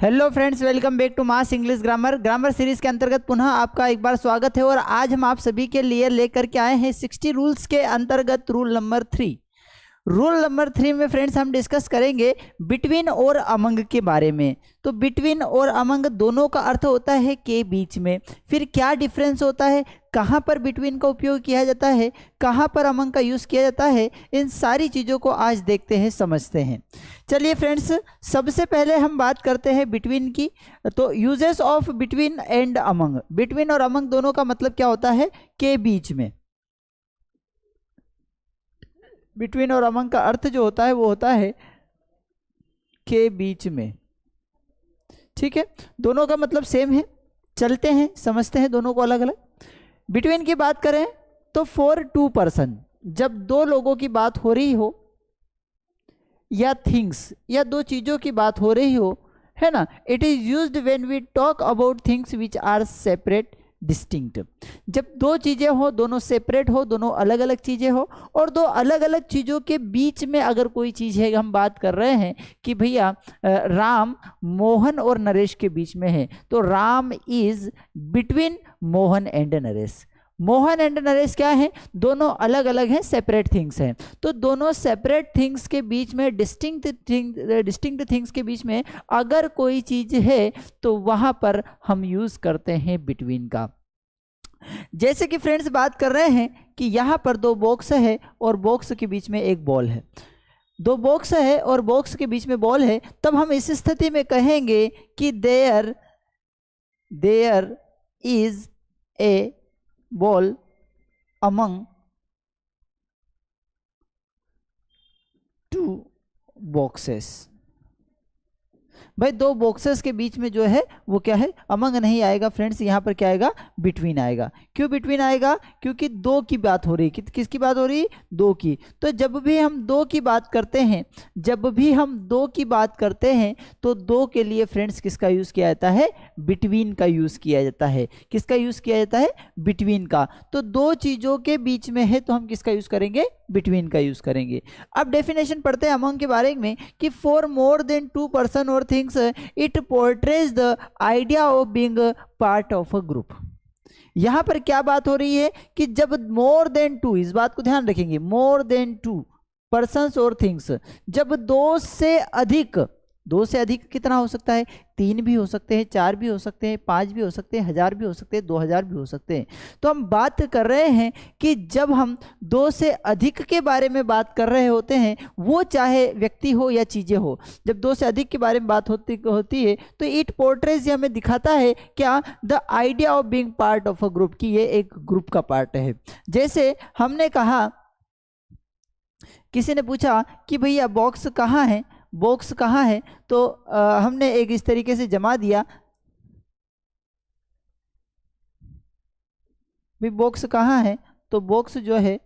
Hello friends, welcome back to mass English grammar series के अंतर्गत पुनः आपका एक बार स्वागत है। और आज हम आप सभी के लिए लेकर के आए हैं 60 रूल्स के अंतर्गत रूल नंबर 3। रूल नंबर 3 में फ्रेंड्स हम डिस्कस करेंगे बिटवीन और अमंग के बारे में। तो बिटवीन और अमंग दोनों का अर्थ होता है के बीच में। फिर क्या डिफरेंस होता है, कहाँ पर बिटवीन का उपयोग किया जाता है, कहाँ पर अमंग का यूज़ किया जाता है, इन सारी चीज़ों को आज देखते हैं, समझते हैं। चलिए फ्रेंड्स, सबसे पहले हम बात करते हैं बिटवीन की। तो uses of between and among. Between और अमंग दोनों का मतलब क्या होता है, के बीच में। बिटवीन और अमंग का अर्थ जो होता है वो होता है के बीच में। ठीक है, दोनों का मतलब सेम है। चलते हैं, समझते हैं दोनों को अलग अलग। बिटवीन की बात करें तो फॉर टू पर्सन, जब दो लोगों की बात हो रही हो या थिंग्स या दो चीज़ों की बात हो रही हो, है ना। It is used when we talk about things which are separate distinct. जब दो चीज़ें हो, दोनों सेपरेट हो, दोनों अलग अलग चीज़ें हो, और दो अलग अलग चीज़ों के बीच में अगर कोई चीज़ है, हम बात कर रहे हैं कि भैया राम मोहन और नरेश के बीच में है, तो Ram is between Mohan and Naresh. Mohan and Naresh क्या है, दोनों अलग अलग हैं, सेपरेट थिंग्स हैं। तो दोनों सेपरेट थिंग्स के बीच में, डिस्टिंक्ट थिंग्स के बीच में अगर कोई चीज है तो वहां पर हम यूज करते हैं बिटवीन का। जैसे कि फ्रेंड्स बात कर रहे हैं कि यहां पर दो बॉक्स है और बॉक्स के बीच में एक बॉल है। दो बॉक्स है और बॉक्स के बीच में बॉल है, तब हम इस स्थिति में कहेंगे कि there is a ball among two boxes। भाई दो बॉक्सेस के बीच में जो है वो क्या है, अमंग नहीं आएगा फ्रेंड्स, यहाँ पर क्या आएगा, बिटवीन आएगा। क्यों बिटवीन आएगा, क्योंकि दो की बात हो रही है। किसकी बात हो रही है, दो की। तो जब भी हम दो की बात करते हैं, तो दो के लिए फ्रेंड्स किसका यूज़ किया जाता है, बिटवीन का यूज़ किया जाता है। किसका यूज़ किया जाता है, बिटवीन का। तो दो चीज़ों के बीच में है तो हम किसका यूज़ करेंगे, बिटवीन का यूज़ करेंगे। अब डेफिनेशन पढ़ते हैं अमंग के बारे में कि for more than two person और things it portrays the idea of being part of a group. यहां पर क्या बात हो रही है कि जब मोर देन टू, इस बात को ध्यान रखेंगे, मोर देन टू पर्सन्स और थिंग्स, जब दो से अधिक कितना हो सकता है, 3 भी हो सकते हैं, 4 भी हो सकते हैं, 5 भी हो सकते हैं, 1000 भी हो सकते हैं, 2000 भी हो सकते हैं। तो हम बात कर रहे हैं कि जब हम 2 से अधिक के बारे में बात कर रहे होते हैं, वो चाहे व्यक्ति हो या चीज़ें हो, जब 2 से अधिक के बारे में बात होती है तो इट पोर्ट्रेज हमें दिखाता है क्या, the idea of being part of a group, की ये एक ग्रुप का पार्ट है। जैसे हमने कहा, किसी ने पूछा कि भैया बॉक्स कहाँ है, बॉक्स कहाँ है, तो हमने एक इस तरीके से जमा दिया, भाई बॉक्स कहाँ है, तो बॉक्स जो है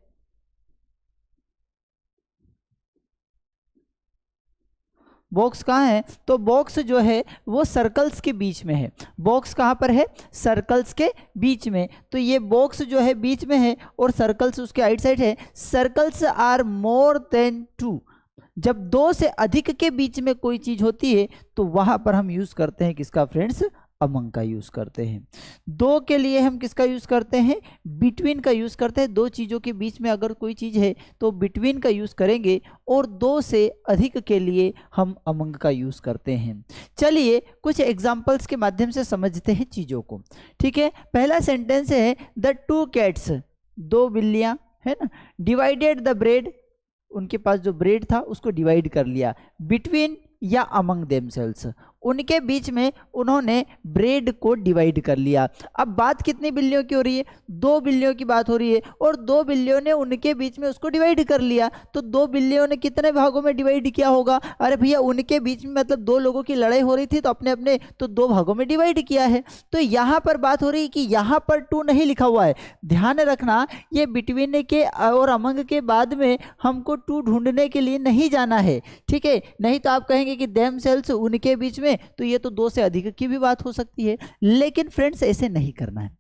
बॉक्स कहाँ है, तो बॉक्स जो है वो सर्कल्स के बीच में है। बॉक्स कहाँ पर है, सर्कल्स के बीच में। तो ये बॉक्स जो है बीच में है और सर्कल्स उसके आइट साइड है। सर्कल्स आर मोर देन 2, जब 2 से अधिक के बीच में कोई चीज होती है तो वहां पर हम यूज करते हैं किसका फ्रेंड्स, अमंग का यूज करते हैं। दो के लिए हम किसका यूज करते हैं, बिटवीन का यूज करते हैं। दो चीजों के बीच में अगर कोई चीज है तो बिटवीन का यूज करेंगे, और 2 से अधिक के लिए हम अमंग का यूज करते हैं। चलिए कुछ एग्जांपल्स के माध्यम से समझते हैं चीजों को। ठीक है, पहला सेंटेंस है द 2 कैट्स, 2 बिल्लियां, है ना, डिवाइडेड द ब्रेड, उनके पास जो ब्रेड था उसको डिवाइड कर लिया, बिटवीन या अमंग देमसेल्स, उनके बीच में उन्होंने ब्रेड को डिवाइड कर लिया। अब बात कितनी बिल्लियों की हो रही है, 2 बिल्लियों की बात हो रही है, और 2 बिल्लियों ने उनके बीच में उसको डिवाइड कर लिया। तो 2 बिल्लियों ने कितने भागों में डिवाइड किया होगा, अरे भैया उनके बीच में मतलब 2 लोगों की लड़ाई हो रही थी तो अपने अपने तो 2 भागों में डिवाइड किया है। तो यहाँ पर बात हो रही है कि यहाँ पर 2 नहीं लिखा हुआ है, ध्यान रखना, ये बिटवीन के और अमंग के बाद में हमको 2 ढूंढने के लिए नहीं जाना है। ठीक है, नहीं तो आप कहेंगे कि देमसेल्स, उनके बीच में, तो ये तो 2 से अधिक की भी बात हो सकती है। लेकिन फ्रेंड्स ऐसे नहीं करना है,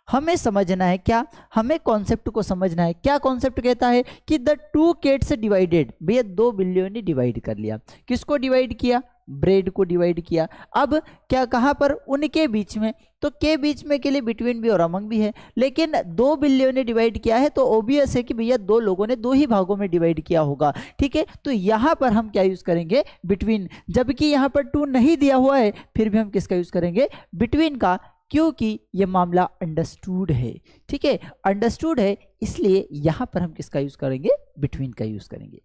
हमें समझना है क्या, हमें कॉन्सेप्ट को समझना है। क्या कॉन्सेप्ट कहता है कि द 2 कैट्स डिवाइडेड, भैया 2 बिल्लियों ने डिवाइड कर लिया। किसको डिवाइड किया, ब्रेड को डिवाइड किया। अब क्या कहाँ पर, उनके बीच में, तो के बीच में के लिए बिटवीन भी और अमंग भी है, लेकिन दो बिल्लियों ने डिवाइड किया है तो ओबियस है कि भैया दो लोगों ने दो ही भागों में डिवाइड किया होगा, ठीक है। तो यहाँ पर हम क्या यूज करेंगे, बिटवीन, जबकि यहाँ पर टू नहीं दिया हुआ है फिर भी हम किसका यूज करेंगे, बिटवीन का, क्योंकि ये मामला अंडरस्टूड है, ठीक है, अंडरस्टूड है, इसलिए यहां पर हम किसका यूज करेंगे, बिटवीन का यूज करेंगे।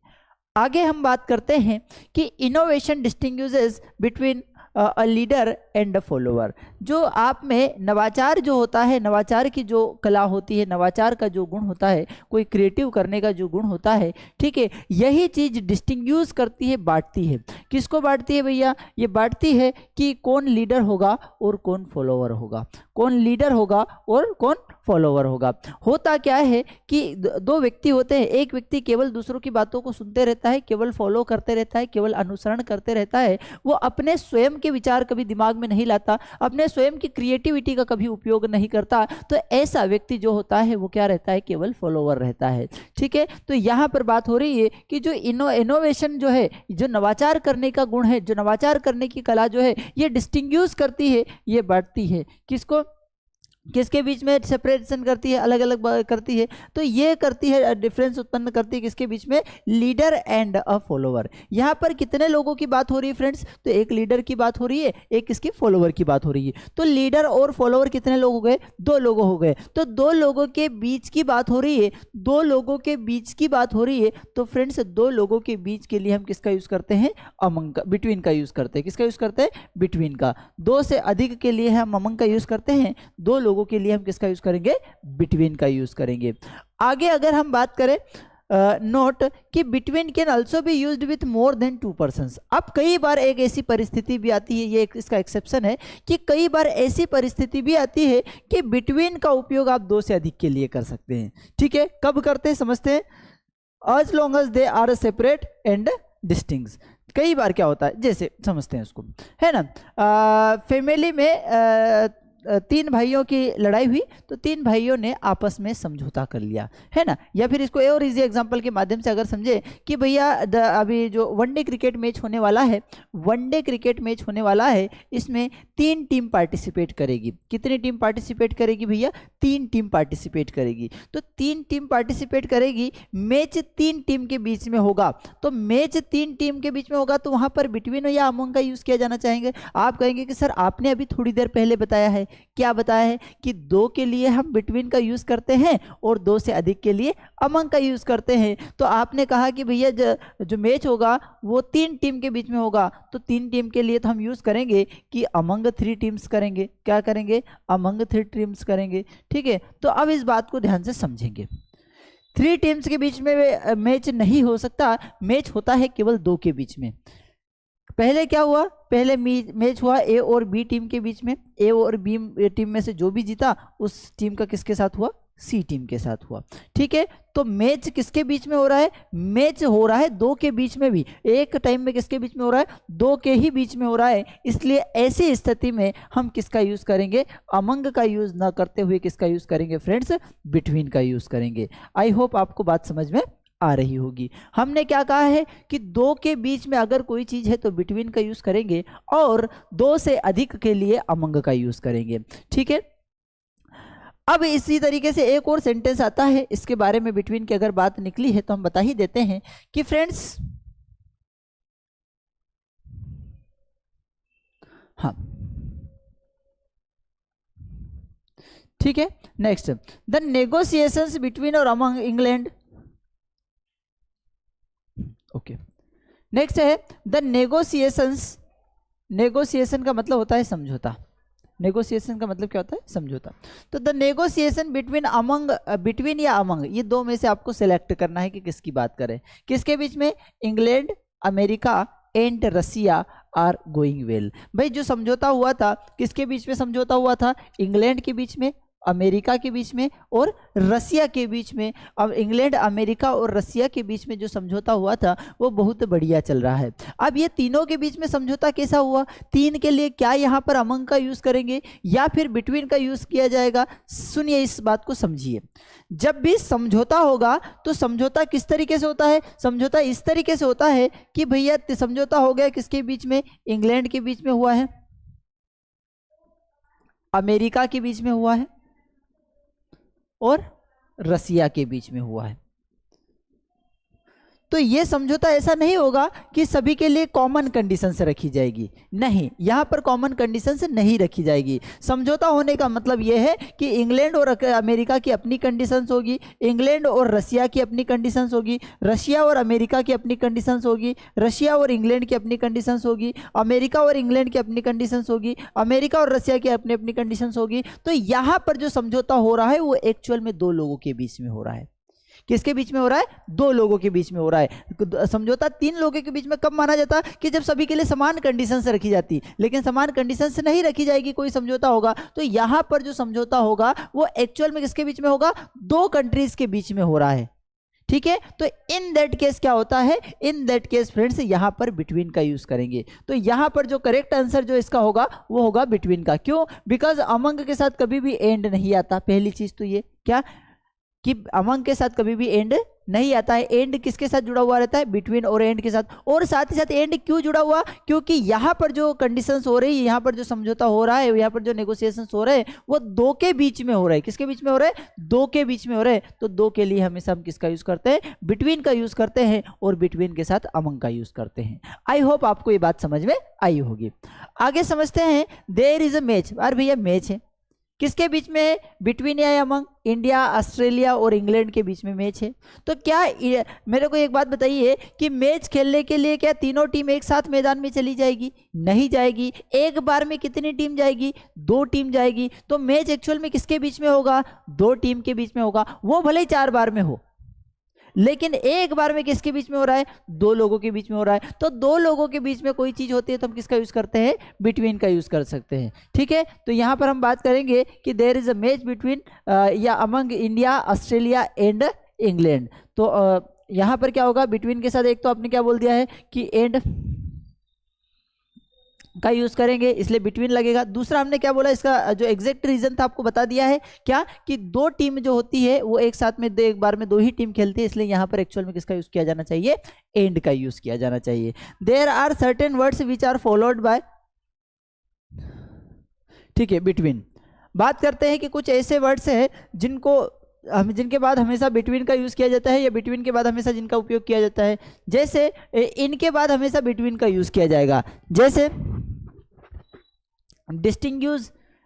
आगे हम बात करते हैं कि innovation distinguishes between a leader and a follower. जो आप में नवाचार जो होता है, नवाचार की जो कला होती है, नवाचार का जो गुण होता है, कोई क्रिएटिव करने का जो गुण होता है, ठीक है, यही चीज डिस्टिंग्विश करती है, बांटती है। किसको बांटती है भैया, ये बांटती है कि कौन लीडर होगा और कौन फॉलोअर होगा, कौन लीडर होगा और कौन फॉलोअर होगा। होता क्या है कि दो व्यक्ति होते हैं, एक व्यक्ति केवल दूसरों की बातों को सुनते रहता है, केवल फॉलो करते रहता है, केवल अनुसरण करते रहता है, वो अपने स्वयं के विचार कभी दिमाग में नहीं लाता, अपने स्वयं की क्रिएटिविटी का कभी उपयोग नहीं करता। तो ऐसा व्यक्ति जो होता है वो क्या रहता है, केवल फॉलोवर रहता है, ठीक है। तो यहाँ पर बात हो रही है कि जो इनोवेशन जो है, जो नवाचार करने का गुण है, जो नवाचार करने की कला जो है, ये डिस्टिंग्विश करती है, ये बांटती है, किसको, किसके बीच में सेपरेशन करती है, अलग अलग करती है। तो ये करती है, डिफरेंस उत्पन्न करती है किसके बीच में, लीडर एंड अ फॉलोअर। यहाँ पर कितने लोगों की बात हो रही है फ्रेंड्स, तो एक लीडर की बात हो रही है, एक किसकी, फॉलोअर की बात हो रही है। तो लीडर और फॉलोअर कितने लोग हो गए, दो लोग हो गए। तो दो लोगों के बीच की बात हो रही है, दो लोगों के बीच की बात हो रही है। तो फ्रेंड्स दो लोगों के बीच के लिए हम किसका यूज करते हैं, अमंग का, बिटवीन का यूज करते हैं। किसका यूज करते हैं, बिटवीन का। दो से अधिक के लिए हम अमंग का यूज करते हैं, दो लोगों के लिए हम किसका यूज करेंगे, बिटवीन का यूज करेंगे। आगे अगर हम बात करें, नोट कि between can also be used with more than 2 persons. अब कई बार एक ऐसी परिस्थिति भी आती है, ये इसका एक्सेप्शन है, कि कई बार ऐसी परिस्थिति भी आती है कि बिटवीन का उपयोग आप दो से अधिक के लिए कर सकते हैं, ठीक है। कब करते हैं, समझते हैं, as long as they are separate and distinct। कई बार क्या होता है, जैसे समझते हैं उसको, है ना, फैमिली में तीन भाइयों की लड़ाई हुई, तो तीन भाइयों ने आपस में समझौता कर लिया, है ना। या फिर इसको और इजी एग्जांपल के माध्यम से अगर समझे कि भैया अभी जो वनडे क्रिकेट मैच होने वाला है, वनडे क्रिकेट मैच होने वाला है, इसमें तीन टीम पार्टिसिपेट करेगी। कितनी टीम पार्टिसिपेट करेगी भैया, तीन टीम पार्टिसिपेट करेगी। तो तीन टीम पार्टिसिपेट करेगी, मैच तीन टीम के बीच में होगा। तो मैच तीन टीम के बीच में होगा, तो वहां पर बिटवीन या अमंग का यूज किया जाना चाहेंगे। आप कहेंगे कि सर आपने अभी थोड़ी देर पहले बताया है, क्या बताया है, कि दो के लिए हम बिटवीन का यूज करते हैं और दो से अधिक के लिए अमंग का यूज करते हैं। तो आपने कहा कि भैया जो मैच होगा वो तीन टीम के बीच में होगा, तो तीन टीम के लिए तो हम यूज करेंगे कि अमंग 3 टीम्स करेंगे। क्या करेंगे, अमंग 3 टीम्स करेंगे, ठीक है। तो अब इस बात को ध्यान से समझेंगे, 3 टीम्स के बीच में मैच नहीं हो सकता, मैच होता है केवल दो के बीच में। पहले क्या हुआ, पहले मैच हुआ ए और बी टीम के बीच में, ए और बी टीम में से जो भी जीता उस टीम का किसके साथ हुआ, सी टीम के साथ हुआ, ठीक है। तो मैच किसके बीच में हो रहा है, मैच हो रहा है दो के बीच में भी, एक टाइम में किसके बीच में हो रहा है, दो के ही बीच में हो रहा है। इसलिए ऐसी स्थिति में हम किसका यूज करेंगे, अमंग का यूज ना करते हुए किसका यूज करेंगे फ्रेंड्स, बिटवीन का यूज करेंगे। आई होप आपको बात समझ में आ रही होगी। हमने क्या कहा है कि दो के बीच में अगर कोई चीज है तो बिटवीन का यूज करेंगे और दो से अधिक के लिए अमंग का यूज करेंगे, ठीक है। अब इसी तरीके से एक और सेंटेंस आता है, इसके बारे में बिटवीन की अगर बात निकली है तो हम बता ही देते हैं कि फ्रेंड्स, हाँ ठीक है। नेक्स्ट, द नेगोशिएशंस बिटवीन और अमंग इंग्लैंड, ओके। नेक्स्ट है द नेगोशिएशंस, नेगोशिएशन का मतलब होता है समझौता, नेगोशिएशन का मतलब क्या होता है, समझौता। तो the negotiation between among, between या अमंग, ये दो में से आपको सिलेक्ट करना है कि किसकी बात करें, किसके बीच में, England, America and Russia are going well. भाई जो समझौता हुआ था, किसके बीच में समझौता हुआ था, इंग्लैंड के बीच में, अमेरिका के बीच में और रसिया के बीच में। अब इंग्लैंड, अमेरिका और रसिया के बीच में जो समझौता हुआ था वो बहुत बढ़िया चल रहा है। अब ये तीनों के बीच में समझौता कैसा हुआ, तीन के लिए क्या यहाँ पर अमंग का यूज करेंगे या फिर बिटवीन का यूज किया जाएगा? सुनिए, इस बात को समझिए। जब भी समझौता होगा तो समझौता किस तरीके से होता है? समझौता इस तरीके से होता है कि भैया समझौता हो गया किसके बीच में? इंग्लैंड के बीच में हुआ है, अमेरिका के बीच में हुआ है और रसिया के बीच में हुआ है। तो ये समझौता ऐसा नहीं होगा कि सभी के लिए कॉमन कंडीशंस रखी जाएगी, नहीं, यहां पर कॉमन कंडीशंस नहीं रखी जाएगी। समझौता होने का मतलब ये है कि इंग्लैंड और अमेरिका की अपनी कंडीशंस होगी, इंग्लैंड और रसिया की अपनी कंडीशंस होगी, रशिया और अमेरिका की अपनी कंडीशंस होगी, रशिया और इंग्लैंड की अपनी कंडीशंस होगी, अमेरिका और इंग्लैंड की अपनी कंडीशंस होगी, अमेरिका और रसिया की अपनी अपनी कंडीशंस होगी। तो यहाँ पर जो समझौता हो रहा है वो एक्चुअल में दो लोगों के बीच में हो रहा है। किसके बीच में हो रहा है? दो लोगों के बीच में हो रहा है। समझौता तीन लोगों के बीच में कब माना जाता? कि जब सभी के लिए समान कंडीशंस रखी जाती, लेकिन समान कंडीशंस नहीं रखी जाएगी कोई समझौता होगा। तो यहां पर जो समझौता होगा वो एक्चुअल में किसके बीच में होगा? दो कंट्रीज के बीच में हो रहा है, ठीक है। तो इन दैट केस क्या होता है? इन दैट केस फ्रेंड्स यहां पर बिटवीन का यूज करेंगे। तो यहां पर जो करेक्ट आंसर जो इसका होगा वो होगा बिटवीन का। क्यों? बिकॉज अमंग के साथ कभी भी एंड नहीं आता। पहली चीज तो ये क्या कि अमंग के साथ कभी भी एंड नहीं आता है। एंड किसके साथ जुड़ा हुआ रहता है? बिटवीन और एंड के साथ। और साथ ही साथ एंड क्यों जुड़ा हुआ? क्योंकि यहाँ पर जो कंडीशंस हो रही है, यहाँ पर जो समझौता हो रहा है, यहाँ पर जो नेगोशिएशंस हो रहे हैं वो दो के बीच में हो रहे हैं। किसके बीच में हो रहे हैं? दो के बीच में हो रहे हैं। तो दो के लिए हमेशा हम किसका यूज करते हैं? बिटवीन का यूज करते हैं और बिटवीन के साथ अमंग का यूज करते हैं। आई होप आपको ये बात समझ में आई होगी। आगे समझते हैं। There is a match. अरे भैया मैच है, किसके बीच में है? बिटवीन या अमंग? इंडिया, ऑस्ट्रेलिया और इंग्लैंड के बीच में मैच है। तो क्या मेरे को एक बात बताइए कि मैच खेलने के लिए क्या तीनों टीम एक साथ मैदान में चली जाएगी? नहीं जाएगी। एक बार में कितनी टीम जाएगी? दो टीम जाएगी। तो मैच एक्चुअल में किसके बीच में होगा? दो टीम के बीच में होगा। वो भले ही 4 बार में हो, लेकिन एक बार में किसके बीच में हो रहा है? दो लोगों के बीच में हो रहा है। तो दो लोगों के बीच में कोई चीज होती है तो हम किसका यूज करते हैं? बिटवीन का यूज कर सकते हैं, ठीक है। तो यहां पर हम बात करेंगे कि there is a match between या among India, Australia and England. तो यहां पर क्या होगा? बिटवीन के साथ एक तो आपने क्या बोल दिया है कि एंड का यूज करेंगे, इसलिए बिटवीन लगेगा। दूसरा हमने क्या बोला, इसका जो एग्जैक्ट रीजन था आपको बता दिया है, क्या कि दो टीम जो होती है वो एक साथ में एक बार में दो ही टीम खेलती है, इसलिए यहां पर एक्चुअल में किसका यूज किया जाना चाहिए? एंड का यूज किया जाना चाहिए। There are certain words which are followed by, ठीक है, बिटवीन। बात करते हैं कि कुछ ऐसे वर्ड्स हैं जिनके बाद हमेशा बिटवीन का यूज किया जाता है, या बिटवीन के बाद हमेशा जिनका उपयोग किया जाता है। जैसे इनके बाद हमेशा बिटवीन का यूज किया जाएगा। जैसे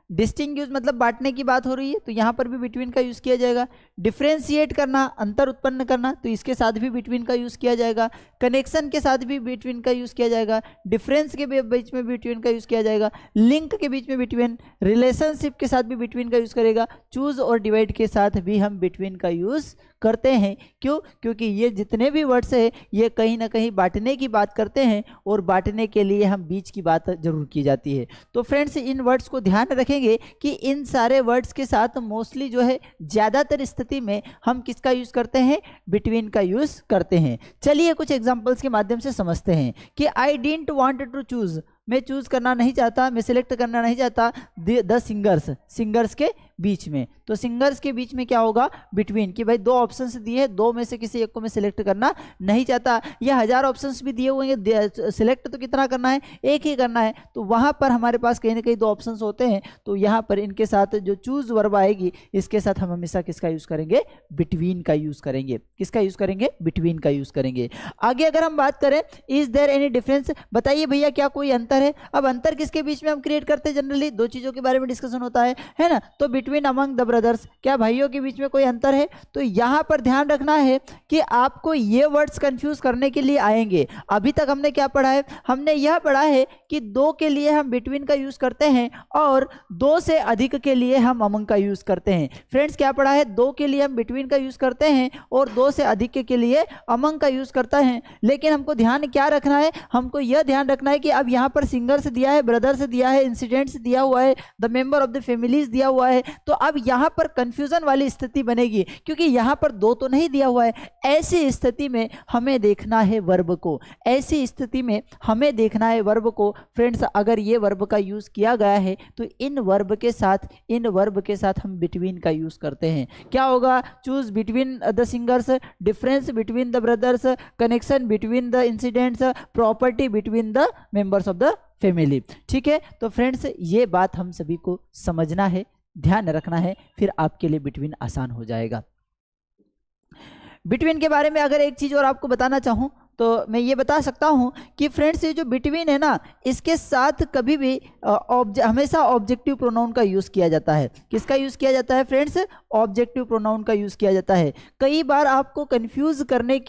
डिस्टिंग्यूज मतलब बांटने की बात हो रही है तो यहां पर भी बिटवीन का यूज किया जाएगा। डिफरेंशिएट करना, अंतर उत्पन्न करना, तो इसके साथ भी बिटवीन का यूज किया जाएगा। कनेक्शन के साथ भी बिटवीन का यूज किया जाएगा। डिफरेंस के बीच में बिटवीन का यूज किया जाएगा। लिंक के बीच में बिटवीन, रिलेशनशिप के साथ भी बिटवीन का यूज करेगा। चूज और डिवाइड के साथ भी हम बिटवीन का यूज करते हैं। क्यों? क्योंकि ये जितने भी वर्ड्स है ये कहीं ना कहीं बांटने की बात करते हैं, और बांटने के लिए हम बीच की बात जरूर की जाती है। तो फ्रेंड्स इन वर्ड्स को ध्यान रखेंगे कि इन सारे वर्ड्स के साथ मोस्टली जो है ज़्यादातर स्थिति में हम किसका यूज करते हैं? बिटवीन का यूज करते हैं। चलिए कुछ एग्जांपल्स के माध्यम से समझते हैं कि I didn't want to choose, मैं चूज करना नहीं चाहता, मैं सिलेक्ट करना नहीं चाहता द सिंगर्स के बीच में। तो सिंगर्स के बीच में क्या होगा? बिटवीन, कि भाई दो ऑप्शंस दिए हैं, दो में से किसी एक को मैं सिलेक्ट करना नहीं चाहता, या 1000 ऑप्शंस भी दिए हुए हैं, सिलेक्ट तो कितना करना है? एक ही करना है। तो वहां पर हमारे पास कहीं ना कहीं दो ऑप्शंस होते हैं, तो यहाँ पर इनके साथ जो चूज वर्ब आएगी इसके साथ हम हमेशा किसका यूज करेंगे? बिटवीन का यूज करेंगे। किसका यूज करेंगे? बिटवीन का यूज करेंगे। आगे अगर हम बात करें, इज देयर एनी डिफरेंस, बताइए भैया क्या कोई अंतर है? अब अंतर किसके बीच में हम क्रिएट करते हैं? जनरली दो चीजों के बारे में डिस्कशन होता है ना। तो बिटवीन अमंग द ब्रदर्स, क्या भाइयों के बीच में कोई अंतर है? तो यहां पर ध्यान रखना है कि आपको ये वर्ड्स कंफ्यूज करने के लिए आएंगे। अभी तक हमने क्या पढ़ा है? हमने यह पढ़ा है कि दो के लिए हम बिटवीन का यूज करते हैं और दो से अधिक के लिए हम अमंग का यूज करते हैं। फ्रेंड्स क्या पढ़ा है? दो के लिए हम बिटवीन का यूज करते हैं और दो से अधिक के लिए अमंग का यूज करता है। लेकिन हमको ध्यान क्या रखना है? हमको यह ध्यान रखना है कि अब यहां पर पर सिंगर्स दिया है, ब्रदर्स दिया है, इंसिडेंट्स दिया हुआ है, the member of the families दिया हुआ है। तो अब यहाँ पर कंफ्यूजन वाली स्थिति बनेगी, क्योंकि यहाँ पर दो तो नहीं दिया हुआ है। ऐसी स्थिति में हमें देखना है वर्ब को, ऐसी स्थिति में हमें देखना है वर्ब को। फ्रेंड्स, अगर ये वर्ब का यूज किया गया है तो इन वर्ब के साथ हम बिटवीन का यूज करते हैं। क्या होगा? Choose between the singers, difference between the brothers, connection between the incidents, property between the members of the family. ठीक है, तो फ्रेंड्स ये बात हम सभी को समझना है, ध्यान रखना है, फिर आपके लिए बिटवीन आसान हो जाएगा। बिटवीन के बारे में अगर एक चीज और आपको बताना चाहूं तो मैं ये बता सकता हूं कि फ्रेंड्स ये जो बिटवीन है ना, इसके साथ कभी भी हमेशा ऑब्जेक्टिव प्रोनाउन का यूज किया जाता है। किसका यूज किया जाता है फ्रेंड्स? ऑब्जेक्टिव प्रोनाउन का यूज किया जाता है। कई बार आपको कंफ्यूज करने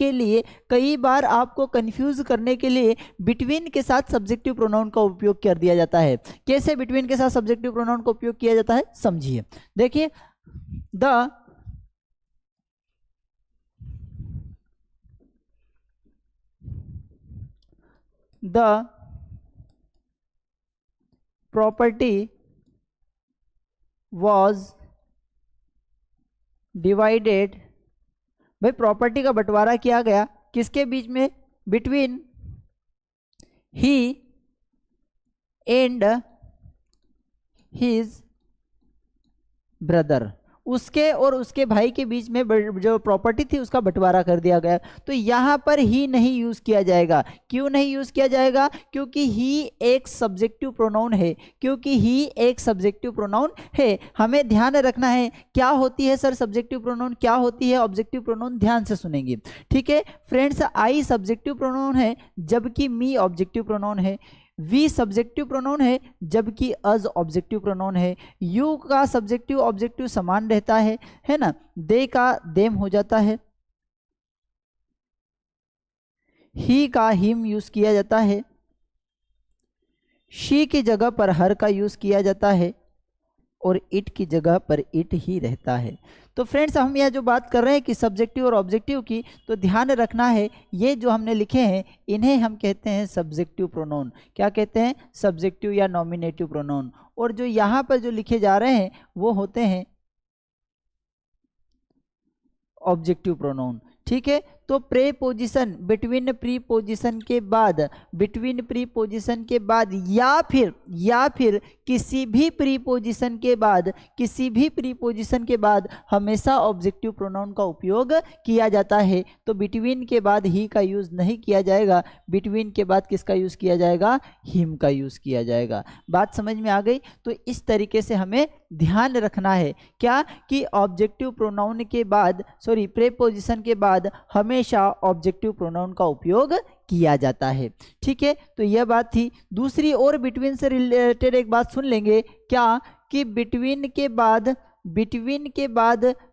के लिए बिटवीन के साथ सब्जेक्टिव प्रोनाउन का उपयोग कर दिया जाता है। कैसे बिटवीन के साथ सब्जेक्टिव प्रोनाउन का उपयोग किया जाता है, समझिए। देखिए, the property was divided, भाई प्रॉपर्टी का बंटवारा किया गया किसके बीच में? Between he and his brother, उसके और उसके भाई के बीच में जो प्रॉपर्टी थी उसका बंटवारा कर दिया गया। तो यहाँ पर ही नहीं यूज किया जाएगा। क्यों नहीं यूज किया जाएगा? क्योंकि ही एक सब्जेक्टिव प्रोनाउन है। हमें ध्यान रखना है क्या होती है सर सब्जेक्टिव प्रोनाउन, क्या होती है ऑब्जेक्टिव प्रोनाउन, ध्यान से सुनेंगे। ठीक है फ्रेंड्स, आई सब्जेक्टिव प्रोनाउन है जबकि मी ऑब्जेक्टिव प्रोनाउन है, वी सब्जेक्टिव प्रोनाउन है जबकि अज ऑब्जेक्टिव प्रोनाउन है, यू का सब्जेक्टिव ऑब्जेक्टिव समान रहता है ना, दे का देम हो जाता है, ही का हिम यूज किया जाता है, शी की जगह पर हर का यूज किया जाता है और इट की जगह पर इट ही रहता है। तो फ्रेंड्स, हम यह जो बात कर रहे हैं कि सब्जेक्टिव और ऑब्जेक्टिव की, तो ध्यान रखना है ये जो हमने लिखे हैं इन्हें हम कहते हैं सब्जेक्टिव प्रोनाउन। क्या कहते हैं? सब्जेक्टिव या नॉमिनेटिव प्रोनाउन। और जो यहाँ पर जो लिखे जा रहे हैं वो होते हैं ऑब्जेक्टिव प्रोनाउन। ठीक है, तो प्रीपोजिशन बिटवीन प्रीपोजिशन के बाद या फिर किसी भी प्रीपोजिशन के बाद हमेशा ऑब्जेक्टिव प्रोनाउन का उपयोग किया जाता है। तो बिटवीन के बाद ही का यूज नहीं किया जाएगा, बिटवीन के बाद किसका यूज किया जाएगा? हिम का यूज किया जाएगा। बात समझ में आ गई? तो इस तरीके से हमें ध्यान रखना है क्या कि ऑब्जेक्टिव प्रोनाउन के बाद प्रीपोजिशन के बाद हमेशा ऑब्जेक्टिव प्रोनाउन का उपयोग किया जाता है। ठीक है, तो यह बात थी। दूसरी और बिटवीन से रिलेटेड एक बात सुन लेंगे, क्या कि बिटवीन के बाद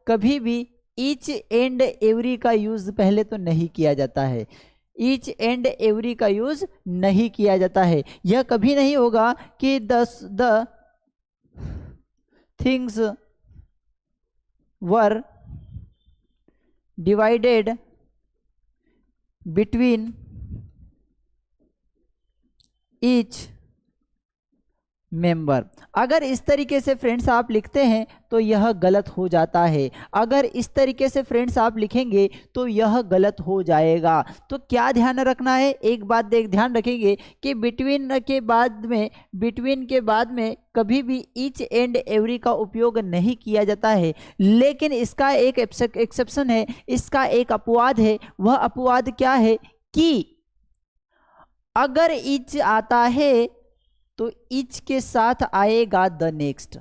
कभी भी ईच एंड एवरी का यूज पहले तो नहीं किया जाता है। ईच एंड एवरी का यूज नहीं किया जाता है। यह कभी नहीं होगा कि the things were divided between each member. अगर इस तरीके से फ्रेंड्स आप लिखते हैं तो यह गलत हो जाता है। अगर इस तरीके से फ्रेंड्स आप लिखेंगे तो यह गलत हो जाएगा। तो क्या ध्यान रखना है? एक बात ध्यान रखेंगे कि बिटवीन के बाद में कभी भी ईच एंड एवरी का उपयोग नहीं किया जाता है। लेकिन इसका एक एक्सेप्शन है, इसका एक अपवाद है। वह अपवाद क्या है कि अगर ईच आता है तो ईच के साथ आएगा द नेक्स्ट।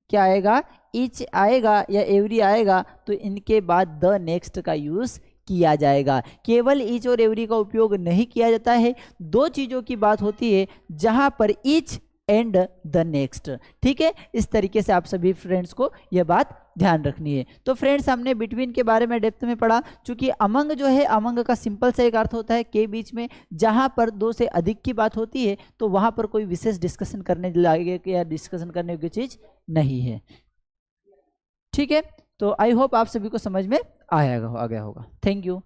क्या आएगा? ईच आएगा या एवरी आएगा तो इनके बाद द नेक्स्ट का यूज किया जाएगा। केवल ईच और एवरी का उपयोग नहीं किया जाता है। दो चीजों की बात होती है जहां पर ईच एंड द नेक्स्ट। ठीक है, इस तरीके से आप सभी फ्रेंड्स को यह बात ध्यान रखनी है। तो फ्रेंड्स, हमने बिटवीन के बारे में डेप्थ में पढ़ा। चूंकि अमंग जो है, अमंग का सिंपल सा एक अर्थ होता है के बीच में। जहां पर दो से अधिक की बात होती है तो वहां पर कोई विशेष डिस्कशन करने लायक या डिस्कशन करने की चीज नहीं है। ठीक है, तो आई होप आप सभी को समझ में आ गया होगा। Thank you.